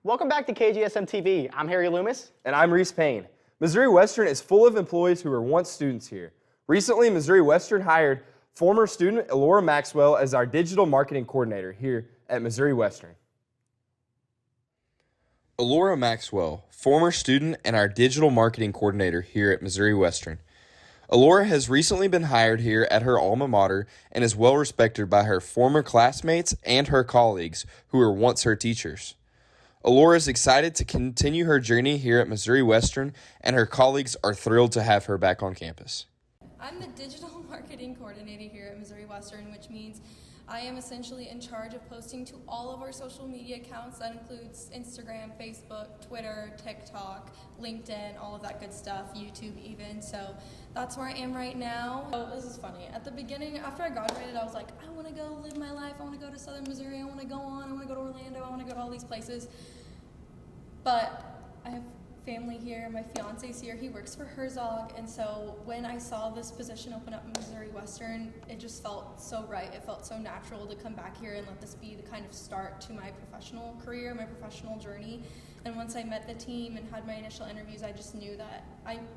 Welcome back to KGSM-TV. I'm Harry Loomis. And I'm Reese Payne. Missouri Western is full of employees who were once students here. Recently, Missouri Western hired former student Elora Maxwell as our digital marketing coordinator here at Missouri Western. Elora Maxwell, former student and our digital marketing coordinator here at Missouri Western. Elora has recently been hired here at her alma mater and is well respected by her former classmates and her colleagues who were once her teachers. Elora is excited to continue her journey here at Missouri Western, and her colleagues are thrilled to have her back on campus. I'm the digital marketing coordinator here at Missouri Western, which means I am essentially in charge of posting to all of our social media accounts. That includes Instagram, Facebook, Twitter, TikTok, LinkedIn, all of that good stuff, YouTube even. So that's where I am right now. Oh, this is funny. At the beginning, after I graduated, I was like, I want to go live my life. I want to go to Southern Missouri. I want to go on. I want to go to Orlando. I want to go to all these places. But I have family here, my fiance's here, he works for Herzog, and so when I saw this position open up in Missouri Western, it just felt so right. It felt so natural to come back here and let this be the kind of start to my professional career, my professional journey. And once I met the team and had my initial interviews, I just knew that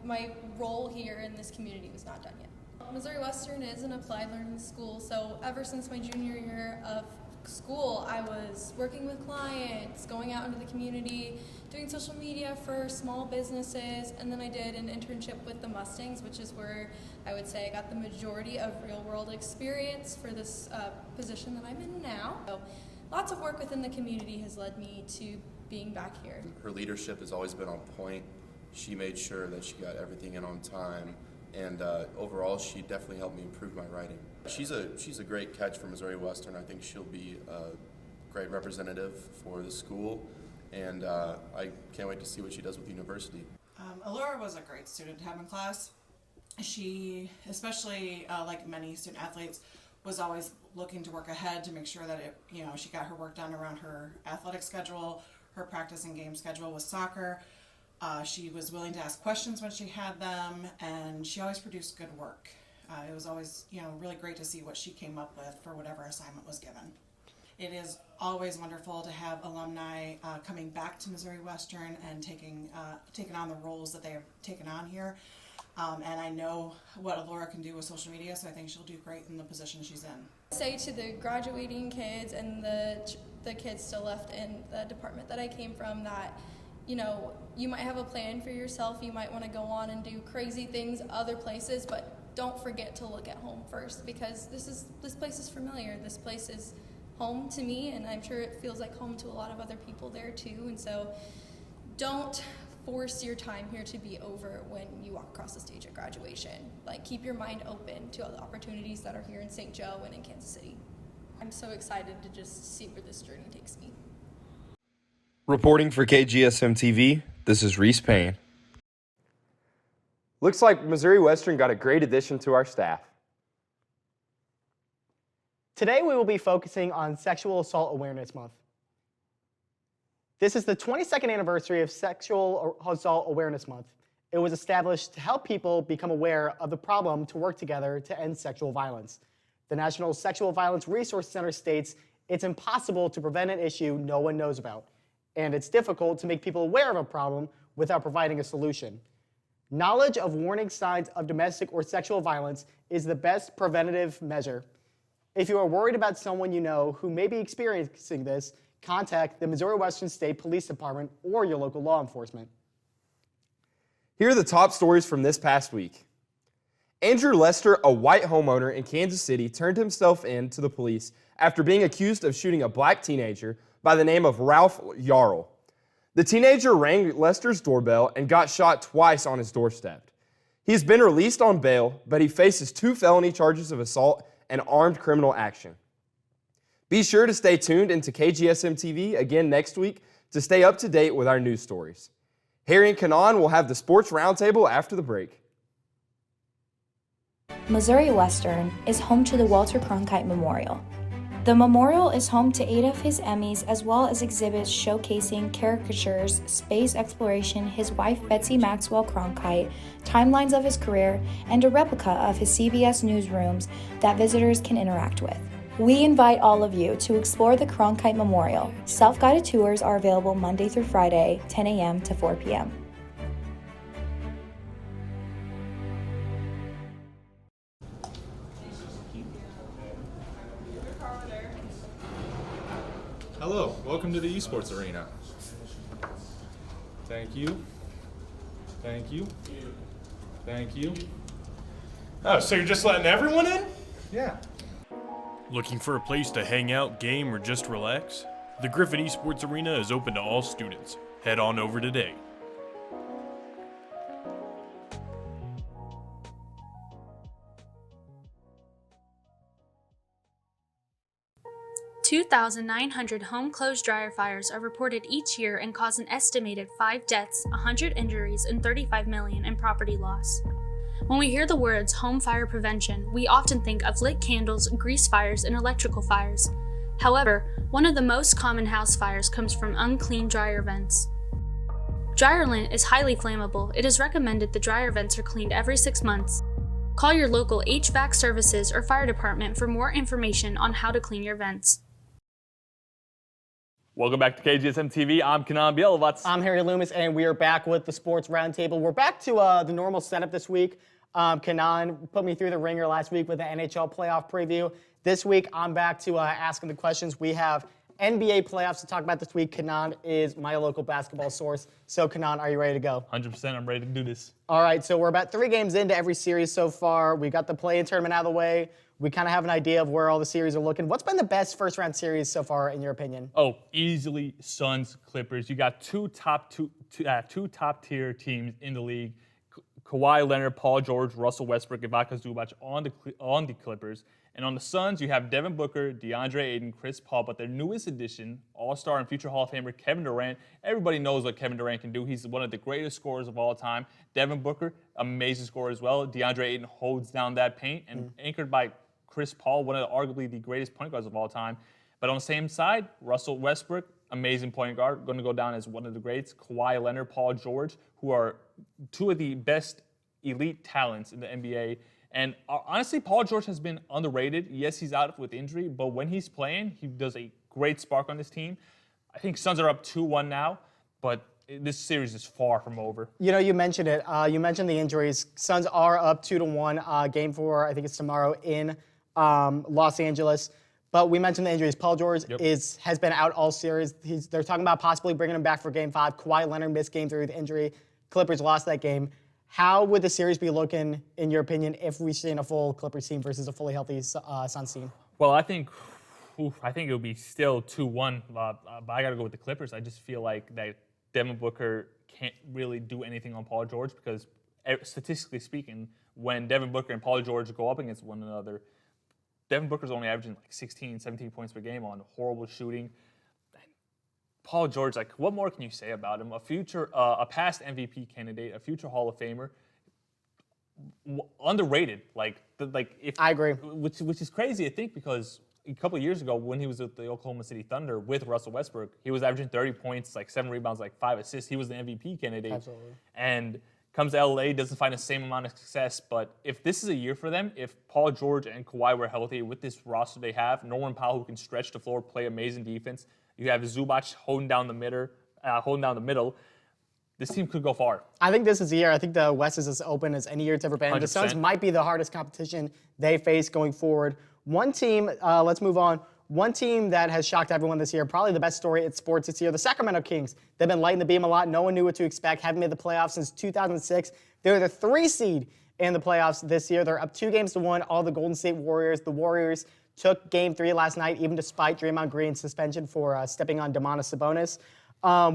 my role here in this community was not done yet. Missouri Western is an applied learning school, so ever since my junior year of school, I was working with clients, going out into the community, doing social media for small businesses, and then I did an internship with the Mustangs, which is where I would say I got the majority of real-world experience for this position that I'm in now. So lots of work within the community has led me to being back here. Her leadership has always been on point. She made sure that she got everything in on time, and overall she definitely helped me improve my writing. She's a great catch for Missouri Western. I think she'll be a great representative for the school, and I can't wait to see what she does with the university. Elora was a great student to have in class. She, especially like many student athletes, was always looking to work ahead to make sure that she got her work done around her athletic schedule, her practice and game schedule with soccer. She was willing to ask questions when she had them, and she always produced good work. It was always, really great to see what she came up with for whatever assignment was given. It is always wonderful to have alumni coming back to Missouri Western and taking on the roles that they have taken on here. And I know what Elora can do with social media, so I think she'll do great in the position she's in. Say to the graduating kids and the kids still left in the department that I came from that, you might have a plan for yourself. You might want to go on and do crazy things other places, but don't forget to look at home first, because this place is familiar. This place is home to me, and I'm sure it feels like home to a lot of other people there too. And so don't force your time here to be over when you walk across the stage at graduation. Like, keep your mind open to all the opportunities that are here in St. Joe and in Kansas City. I'm so excited to just see where this journey takes me. Reporting for KGSM-TV, this is Reese Payne. Looks like Missouri Western got a great addition to our staff. Today we will be focusing on Sexual Assault Awareness Month. This is the 22nd anniversary of Sexual Assault Awareness Month. It was established to help people become aware of the problem to work together to end sexual violence. The National Sexual Violence Resource Center states it's impossible to prevent an issue no one knows about, and it's difficult to make people aware of a problem without providing a solution. Knowledge of warning signs of domestic or sexual violence is the best preventative measure. If you are worried about someone you know who may be experiencing this, contact the Missouri Western State Police Department or your local law enforcement. Here are the top stories from this past week. Andrew Lester, a white homeowner in Kansas City, turned himself in to the police after being accused of shooting a black teenager by the name of Ralph Yarl. The teenager rang Lester's doorbell and got shot twice on his doorstep. He's been released on bail, but he faces 2 felony charges of assault and armed criminal action. Be sure to stay tuned into KGSM-TV again next week to stay up to date with our news stories. Harry and Kanan will have the Sports Roundtable after the break. Missouri Western is home to the Walter Cronkite Memorial. The memorial is home to 8 of his Emmys, as well as exhibits showcasing caricatures, space exploration, his wife Betsy Maxwell Cronkite, timelines of his career, and a replica of his CBS newsrooms that visitors can interact with. We invite all of you to explore the Cronkite Memorial. Self-guided tours are available Monday through Friday, 10 a.m. to 4 p.m. Hello, welcome to the esports arena. Thank you. Thank you. Thank you. Oh, so you're just letting everyone in? Yeah. Looking for a place to hang out, game, or just relax? The Griffin Esports Arena is open to all students. Head on over today. (2,900) home clothes dryer fires are reported each year and cause an estimated 5 deaths, 100 injuries, and $35 million in property loss. When we hear the words home fire prevention, we often think of lit candles, grease fires, and electrical fires. However, one of the most common house fires comes from unclean dryer vents. Dryer lint is highly flammable. It is recommended the dryer vents are cleaned every 6 months. Call your local HVAC services or fire department for more information on how to clean your vents. Welcome back to KGSM-TV. I'm Kanan Bielovats. I'm Harry Loomis, and we are back with the Sports Roundtable. We're back to the normal setup this week. Kanan put me through the ringer last week with the NHL playoff preview. This week, I'm back to asking the questions. We have NBA playoffs to talk about this week. Kanan is my local basketball source. So, Kanan, are you ready to go? 100%. I'm ready to do this. All right, so we're about 3 games into every series so far. We got the play-in tournament out of the way. We kind of have an idea of where all the series are looking. What's been the best first-round series so far, in your opinion? Oh, easily Suns, Clippers. You got two top-tier teams in the league. Kawhi Leonard, Paul George, Russell Westbrook, Ivica Zubac on the Clippers. And on the Suns, you have Devin Booker, DeAndre Ayton, Chris Paul, but their newest addition, All-Star and future Hall of Famer Kevin Durant. Everybody knows what Kevin Durant can do. He's one of the greatest scorers of all time. Devin Booker, amazing scorer as well. DeAndre Ayton holds down that paint, and anchored by Chris Paul, one of arguably the greatest point guards of all time. But on the same side, Russell Westbrook, amazing point guard, going to go down as one of the greats. Kawhi Leonard, Paul George, who are 2 of the best elite talents in the NBA. And honestly, Paul George has been underrated. Yes, he's out with injury, but when he's playing, he does a great spark on this team. I think Suns are up 2-1 now, but this series is far from over. You know, you mentioned it. You mentioned the injuries. Suns are up 2-1. Game 4, I think it's tomorrow in Los Angeles. But we mentioned the injuries. Paul George has been out all series. They're talking about possibly bringing him back for Game 5. Kawhi Leonard missed Game 3 with injury. Clippers lost that game. How would the series be looking, in your opinion, if we've seen a full Clippers team versus a fully healthy Suns team? Well, I think it'll be still 2-1, but I got to go with the Clippers. I just feel like that Devin Booker can't really do anything on Paul George because, statistically speaking, when Devin Booker and Paul George go up against one another, Devin Booker's only averaging like 16, 17 points per game on horrible shooting. Paul George, like, what more can you say about him? A past MVP candidate, a future Hall of Famer, underrated. I agree. Which is crazy, I think, because a couple of years ago when he was with the Oklahoma City Thunder with Russell Westbrook, he was averaging 30 points, like 7 rebounds, like 5 assists. He was the MVP candidate. Absolutely. And comes to LA, doesn't find the same amount of success. But if this is a year for them, if Paul George and Kawhi were healthy with this roster they have, Norman Powell who can stretch the floor, play amazing defense. You have Zubac holding down the middle. This team could go far. I think this is the year. I think the West is as open as any year it's ever been. 100%. The Suns might be the hardest competition they face going forward. One team, let's move on. One team that has shocked everyone this year, probably the best story in sports this year, the Sacramento Kings. They've been lighting the beam a lot. No one knew what to expect. Haven't made the playoffs since 2006. They're the 3 seed in the playoffs this year. They're up 2-1. All the Golden State Warriors. The Warriors took Game 3 last night, even despite Draymond Green's suspension for stepping on Domantas Sabonis.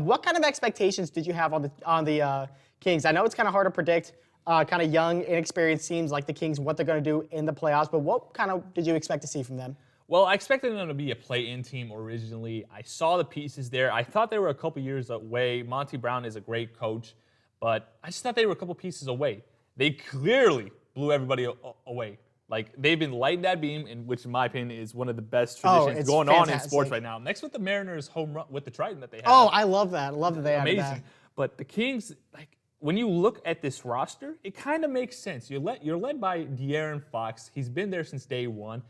What kind of expectations did you have on the Kings? I know it's kind of hard to predict. Kind of young, inexperienced teams like the Kings, what they're going to do in the playoffs. But what kind of did you expect to see from them? Well, I expected them to be a play-in team originally. I saw the pieces there. I thought they were a couple years away. Monty Brown is a great coach, but I just thought they were a couple pieces away. They clearly blew everybody away. Like, they've been lighting that beam, which in my opinion is one of the best traditions going on in sports right now. Next with the Mariners home run with the Triton that they have. Oh, I love that. I love that they have that. Amazing. But the Kings, like, when you look at this roster, it kind of makes sense. You're led by De'Aaron Fox. He's been there since day one.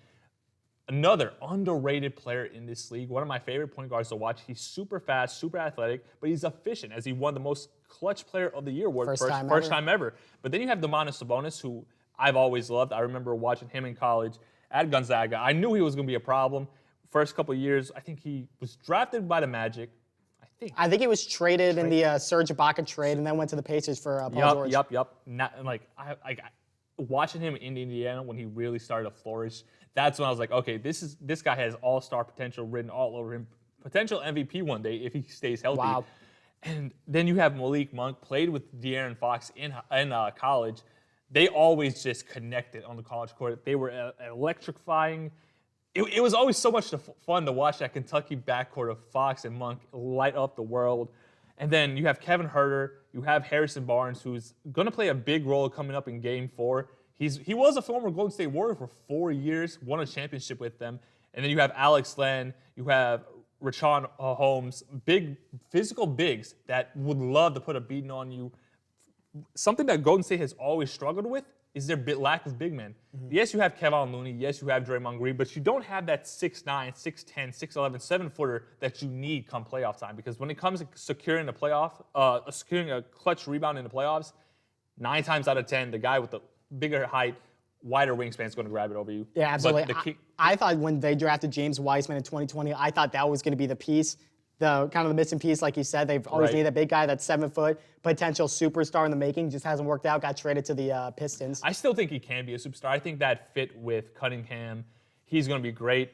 Another underrated player in this league, one of my favorite point guards to watch. He's super fast, super athletic, but he's efficient as he won the most clutch player of the year award first time ever. But then you have Domantas Sabonis, who I've always loved. I remember watching him in college at Gonzaga. I knew he was going to be a problem. First couple of years, I think he was drafted by the Magic. I think he was traded in the Serge Ibaka trade and then went to the Pacers for Paul George. Yep. Watching him in Indiana when he really started to flourish, that's when I was like, okay, this guy has all-star potential written all over him. Potential MVP one day if he stays healthy. Wow. And then you have Malik Monk, played with De'Aaron Fox in college. They always just connected on the college court. They were electrifying. It was always so much fun to watch that Kentucky backcourt of Fox and Monk light up the world. And then you have Kevin Huerter, you have Harrison Barnes, who's going to play a big role coming up in Game 4. He was a former Golden State Warrior for 4 years, won a championship with them. And then you have Alex Len, you have Richaun Holmes, big physical bigs that would love to put a beating on you. Something that Golden State has always struggled with is their lack of big men. Mm-hmm. Yes, you have Kevon Looney. Yes, you have Draymond Green, but you don't have that 6'9", 6'10", 6'11", 7-footer that you need come playoff time. Because when it comes to securing securing a clutch rebound in the playoffs, 9 times out of 10, the guy with the bigger height, wider wingspan is going to grab it over you. Yeah, absolutely. I thought when they drafted James Wiseman in 2020, I thought that was going to be the piece. The kind of the missing piece, like you said, they've always needed a big guy that's 7 foot, potential superstar in the making, just hasn't worked out, got traded to the Pistons. I still think he can be a superstar. I think that fit with Cunningham, he's going to be great.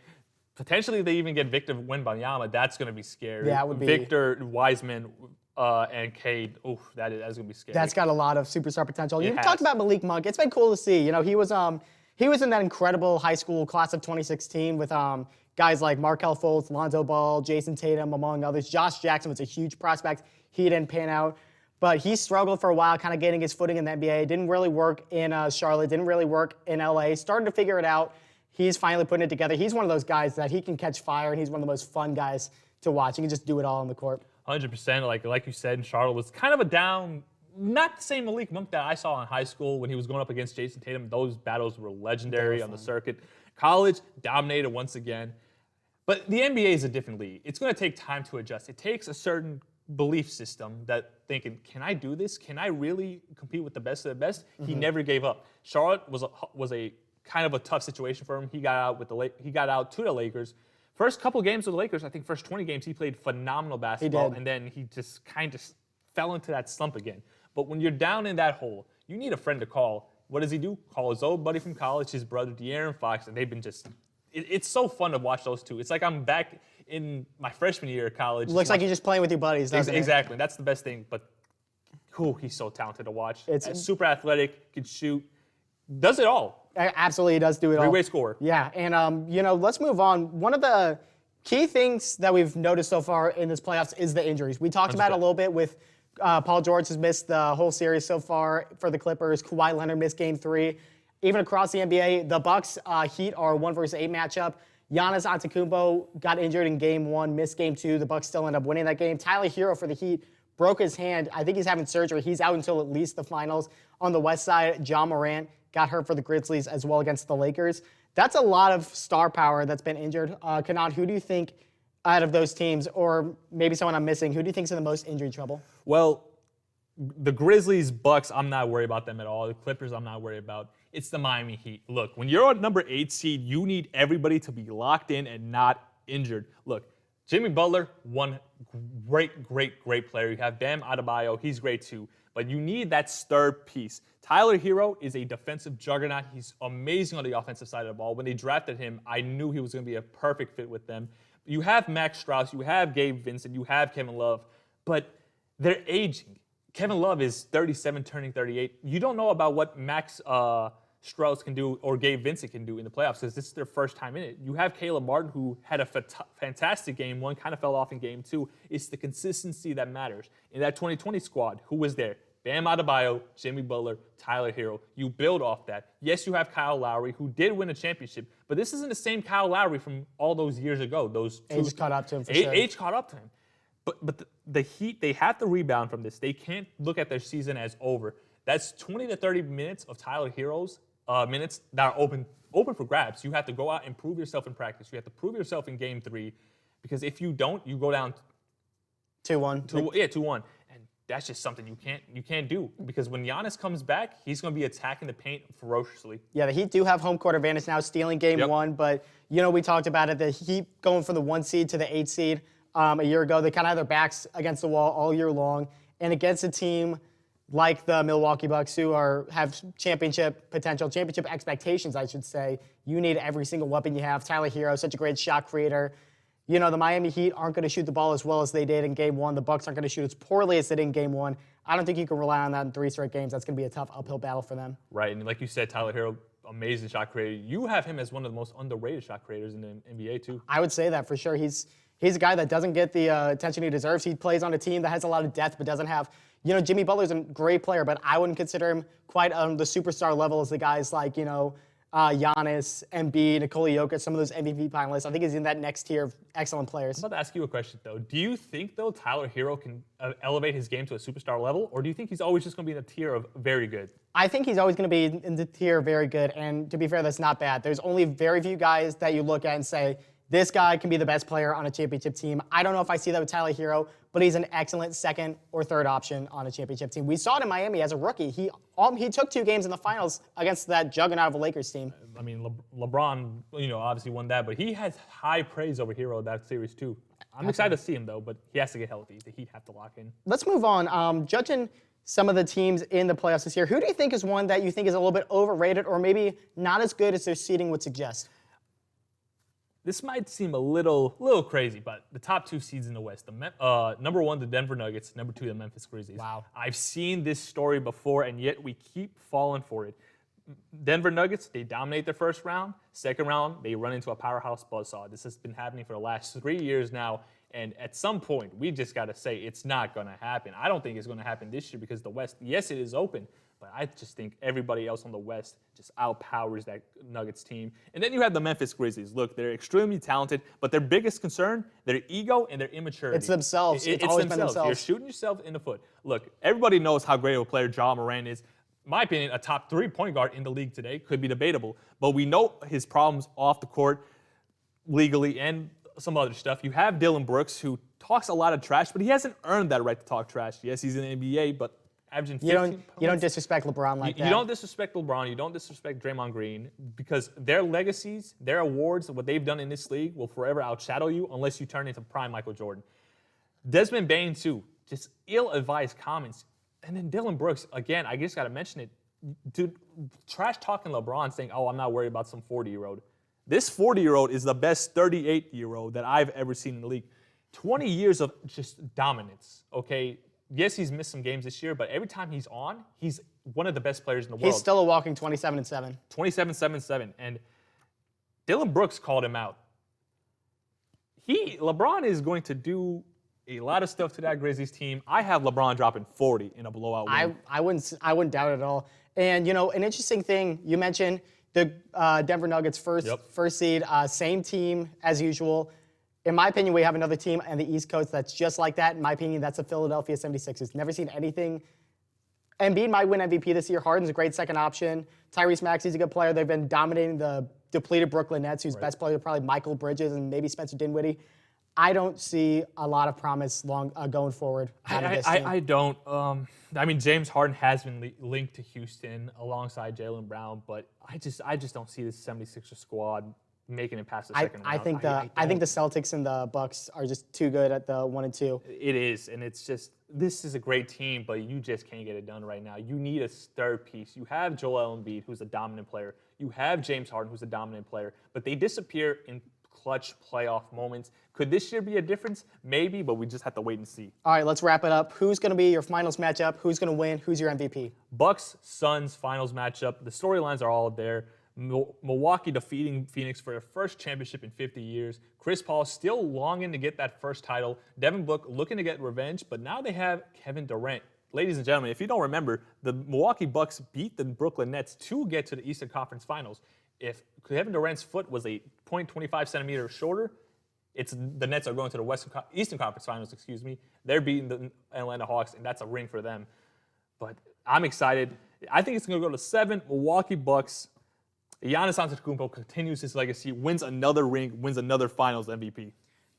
Potentially they even get Victor Wembanyama, that's going to be scary. Yeah, it would be. Victor, Wiseman, and Cade, that's going to be scary. That's got a lot of superstar potential. You've talked about Malik Monk. It's been cool to see. You know, he was in that incredible high school class of 2016 with guys like Markelle Fultz, Lonzo Ball, Jason Tatum, among others. Josh Jackson was a huge prospect. He didn't pan out. But he struggled for a while, kind of getting his footing in the NBA. Didn't really work in Charlotte, didn't really work in LA. Started to figure it out. He's finally putting it together. He's one of those guys that he can catch fire, and he's one of the most fun guys to watch. He can just do it all on the court. 100%. Like you said, Charlotte was kind of a down, not the same Malik Monk that I saw in high school when he was going up against Jason Tatum. Those battles were legendary on the circuit. College dominated once again. But the NBA is a different league. It's going to take time to adjust. It takes a certain belief system that thinking, can I do this? Can I really compete with the best of the best? Mm-hmm. He never gave up. Charlotte was a kind of a tough situation for him. He got out to the Lakers. First couple games with the Lakers, I think first 20 games, he played phenomenal basketball. And then he just kind of fell into that slump again. But when you're down in that hole, you need a friend to call. What does he do? Call his old buddy from college, his brother De'Aaron Fox, and they've been just... It's so fun to watch those two. It's like I'm back in my freshman year of college. Looks like you're just playing with your buddies, doesn't it? Exactly. That's the best thing. But he's so talented to watch. It's super athletic, can shoot, does it all. Absolutely, does do it all. Three-way scorer. Yeah, and let's move on. One of the key things that we've noticed so far in this playoffs is the injuries. We talked about it a little bit with Paul George has missed the whole series so far for the Clippers. Kawhi Leonard missed Game 3. Even across the NBA, the Bucks Heat are 1 versus 8 matchup. Giannis Antetokounmpo got injured in Game 1, missed Game 2. The Bucks still end up winning that game. Tyler Hero for the Heat broke his hand. I think he's having surgery. He's out until at least the finals. On the West side, John Morant got hurt for the Grizzlies as well against the Lakers. That's a lot of star power that's been injured. Kanaan, who do you think out of those teams, or maybe someone I'm missing, who do you think is in the most injury trouble? Well, the Grizzlies, Bucks, I'm not worried about them at all. The Clippers, I'm not worried about. It's the Miami Heat. Look, when you're on number 8 seed, you need everybody to be locked in and not injured. Look, Jimmy Butler, one great player. You have Bam Adebayo. He's great too. But you need that third piece. Tyler Hero is a defensive juggernaut. He's amazing on the offensive side of the ball. When they drafted him, I knew he was going to be a perfect fit with them. You have Max Strus. You have Gabe Vincent. You have Kevin Love. But they're aging. Kevin Love is 37, turning 38. You don't know about what Max Strus can do or Gabe Vincent can do in the playoffs because this is their first time in it. You have Caleb Martin, who had a fantastic Game 1, kind of fell off in Game 2. It's the consistency that matters. In that 2020 squad, who was there? Bam Adebayo, Jimmy Butler, Tyler Hero. You build off that. Yes, you have Kyle Lowry, who did win a championship, but this isn't the same Kyle Lowry from all those years ago. Age caught up to him for sure. Age caught up to him. But the Heat, they have to rebound from this. They can't look at their season as over. That's 20 to 30 minutes of Tyler Hero's minutes that are open open for grabs. You have to go out and prove yourself in practice. You have to prove yourself in game 3, because if you don't, you go down 2-1. 2-1. And that's just something you can't do, because when Giannis comes back, he's going to be attacking the paint ferociously. Yeah, the Heat do have home court advantage now, stealing game 1, but we talked about it. The Heat going from the 1 seed to the 8 seed a year ago. They kind of had their backs against the wall all year long, and against a team like the Milwaukee Bucks, who have championship potential, championship expectations, I should say. You need every single weapon you have. Tyler Hero, such a great shot creator. The Miami Heat aren't going to shoot the ball as well as they did in Game 1. The Bucks aren't going to shoot as poorly as they did in Game 1. I don't think you can rely on that in 3 straight games. That's going to be a tough uphill battle for them. Right, and like you said, Tyler Hero, amazing shot creator. You have him as one of the most underrated shot creators in the NBA, too. I would say that for sure. He's a guy that doesn't get the attention he deserves. He plays on a team that has a lot of depth but doesn't have... Jimmy Butler's a great player, but I wouldn't consider him quite on the superstar level as the guys like, Giannis, Embiid, Nikola Jokic, some of those MVP finalists. I think he's in that next tier of excellent players. I'm about to ask you a question, though. Do you think, though, Tyler Hero can elevate his game to a superstar level, or do you think he's always just going to be in the tier of very good? I think he's always going to be in the tier of very good, and to be fair, that's not bad. There's only very few guys that you look at and say, this guy can be the best player on a championship team. I don't know if I see that with Tyler Hero, but he's an excellent second or third option on a championship team. We saw it in Miami as a rookie. He took 2 games in the finals against that juggernaut of a Lakers team. I mean, LeBron, obviously won that, but he has high praise over Hero that series too. I'm excited to see him though, but he has to get healthy. The Heat have to lock in. Let's move on. Judging some of the teams in the playoffs this year, who do you think is one that you think is a little bit overrated or maybe not as good as their seeding would suggest? This might seem a little crazy, but the top 2 seeds in the West, number 1, the Denver Nuggets, number 2, the Memphis Grizzlies. Wow. I've seen this story before, and yet we keep falling for it. Denver Nuggets, they dominate their first round. Second round, they run into a powerhouse buzzsaw. This has been happening for the last 3 years now, and at some point, we just got to say it's not going to happen. I don't think it's going to happen this year because the West, yes, it is open, but I just think everybody else on the West just outpowers that Nuggets team. And then you have the Memphis Grizzlies. Look, they're extremely talented, but their biggest concern, their ego and their immaturity. It's themselves. It's always been themselves. You're shooting yourself in the foot. Look, everybody knows how great of a player Ja Morant is. In my opinion, a top 3 point guard in the league today, could be debatable. But we know his problems off the court, legally, and some other stuff. You have Dylan Brooks, who talks a lot of trash, but he hasn't earned that right to talk trash. Yes, he's in the NBA, but averaging 15 you don't disrespect LeBron like that. You don't disrespect LeBron. You don't disrespect Draymond Green, because their legacies, their awards, what they've done in this league will forever outshadow you unless you turn into prime Michael Jordan. Desmond Bane, too, just ill-advised comments. And then Dylan Brooks, again, I just got to mention it. Dude, trash-talking LeBron saying, I'm not worried about some 40-year-old. This 40-year-old is the best 38-year-old that I've ever seen in the league. 20 years of just dominance, okay? Yes, he's missed some games this year, but every time he's on, he's one of the best players in the world. He's still a walking 27-7. 27-7-7. And Dylan Brooks called him out. LeBron is going to do a lot of stuff to that Grizzlies team. I have LeBron dropping 40 in a blowout win. I wouldn't doubt it at all. And, an interesting thing, you mentioned the Denver Nuggets first seed, same team as usual. In my opinion, we have another team on the East Coast that's just like that. In my opinion, that's the Philadelphia 76ers. Never seen anything. Embiid might win MVP this year. Harden's a great second option. Tyrese Maxey's a good player. They've been dominating the depleted Brooklyn Nets, whose best player is probably Michael Bridges and maybe Spencer Dinwiddie. I don't see a lot of promise going forward out of this team. I don't. James Harden has been linked to Houston alongside Jaylen Brown, but I just don't see this 76er squad making it past the second round. I think the Celtics and the Bucks are just too good at the 1 and 2. It is, and it's just, this is a great team, but you just can't get it done right now. You need a third piece. You have Joel Embiid, who's a dominant player. You have James Harden, who's a dominant player, but they disappear in clutch playoff moments. Could this year be a difference? Maybe, but we just have to wait and see. All right, let's wrap it up. Who's going to be your finals matchup? Who's going to win? Who's your MVP? Bucks, Suns finals matchup. The storylines are all there. Milwaukee defeating Phoenix for their first championship in 50 years. Chris Paul still longing to get that first title. Devin Booker looking to get revenge, but now they have Kevin Durant. Ladies and gentlemen, if you don't remember, the Milwaukee Bucks beat the Brooklyn Nets to get to the Eastern Conference Finals. If Kevin Durant's foot was a 0.25 centimeters shorter, the Nets are going to the Eastern Conference Finals, They're beating the Atlanta Hawks, and that's a ring for them. But I'm excited. I think it's going to go to 7. Milwaukee Bucks. Giannis Antetokounmpo continues his legacy, wins another ring, wins another Finals MVP.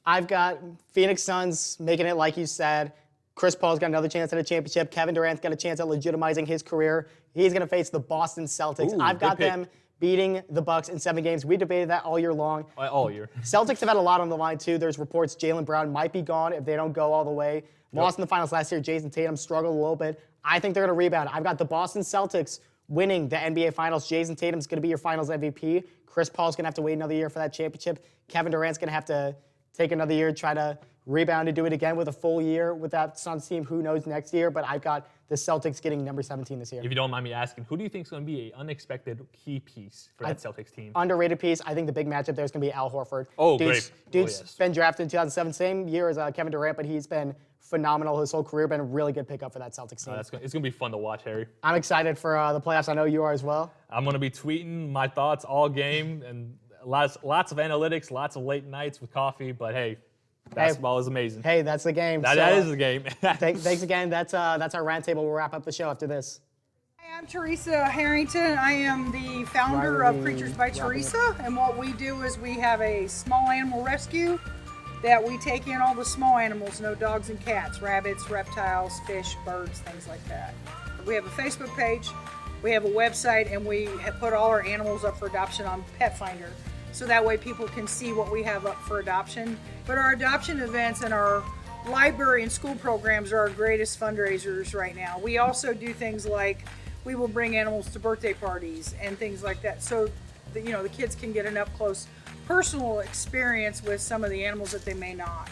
I've got Phoenix Suns making it like you said. Chris Paul's got another chance at a championship. Kevin Durant's got a chance at legitimizing his career. He's going to face the Boston Celtics. Ooh, I've got good pick. them beating the Bucks in 7 games. We debated that all year long. All year. Celtics have had a lot on the line, too. There's reports Jaylen Brown might be gone if they don't go all the way. Lost in the finals last year. Jason Tatum struggled a little bit. I think they're going to rebound. I've got the Boston Celtics winning the NBA Finals. Jason Tatum's going to be your Finals MVP. Chris Paul's going to have to wait another year for that championship. Kevin Durant's going to have to take another year, try to rebound and do it again with a full year with that Suns team. Who knows next year? But I've got the Celtics getting number 17 this year. If you don't mind me asking, who do you think is going to be an unexpected key piece for that Celtics team? Underrated piece. I think the big matchup there is going to be Al Horford. Oh, Dude's great. Yes. been drafted in 2007, same year as Kevin Durant, but he's been phenomenal his whole career. Been a really good pickup for that Celtics team. It's going to be fun to watch, Harry. I'm excited for the playoffs. I know you are as well. I'm going to be tweeting my thoughts all game and lots of analytics, lots of late nights with coffee, but hey, basketball is amazing. Hey, that's the game. That is the game. Thanks again. That's our round table. We'll wrap up the show after this. Hi, I'm Teresa Harrington. I am the founder of Creatures by Teresa, and what we do is we have a small animal rescue that we take in all the small animals, no dogs and cats, rabbits, reptiles, fish, birds, things like that. We have a Facebook page, we have a website, and we have put all our animals up for adoption on Pet Finder. So that way people can see what we have up for adoption. But our adoption events and our library and school programs are our greatest fundraisers right now. We also do things like we will bring animals to birthday parties and things like that. So the kids can get an up close personal experience with some of the animals that they may not.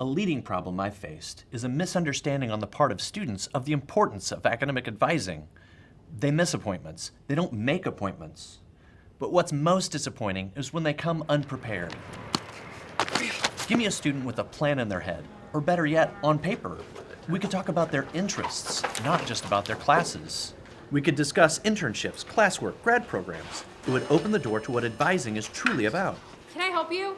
A leading problem I've faced is a misunderstanding on the part of students of the importance of academic advising. They miss appointments. They don't make appointments. But what's most disappointing is when they come unprepared. Give me a student with a plan in their head, or better yet, on paper. We could talk about their interests, not just about their classes. We could discuss internships, classwork, grad programs. It would open the door to what advising is truly about. Can I help you?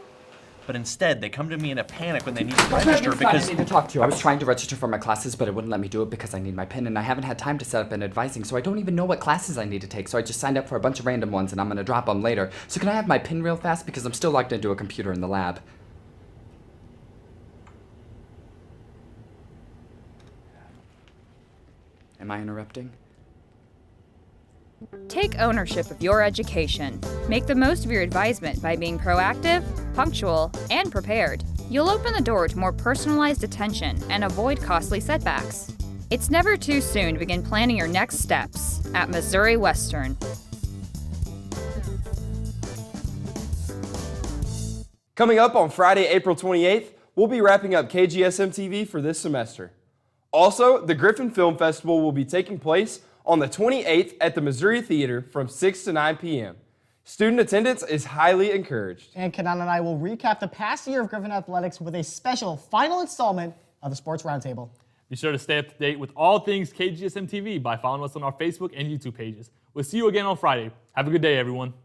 But instead, they come to me in a panic when they need to register because... I need to talk to you. I was trying to register for my classes, but it wouldn't let me do it because I need my PIN, and I haven't had time to set up an advising, so I don't even know what classes I need to take, so I just signed up for a bunch of random ones, and I'm going to drop them later. So can I have my PIN real fast, because I'm still logged into a computer in the lab. Am I interrupting? Take ownership of your education. Make the most of your advisement by being proactive, punctual, and prepared. You'll open the door to more personalized attention and avoid costly setbacks. It's never too soon to begin planning your next steps at Missouri Western. Coming up on Friday, April 28th, we'll be wrapping up KGSM-TV for this semester. Also, the Griffin Film Festival will be taking place on the 28th at the Missouri Theater from 6 to 9 p.m. Student attendance is highly encouraged. And Kanan and I will recap the past year of Griffin Athletics with a special final installment of the Sports Roundtable. Be sure to stay up to date with all things KGSM-TV by following us on our Facebook and YouTube pages. We'll see you again on Friday. Have a good day, everyone.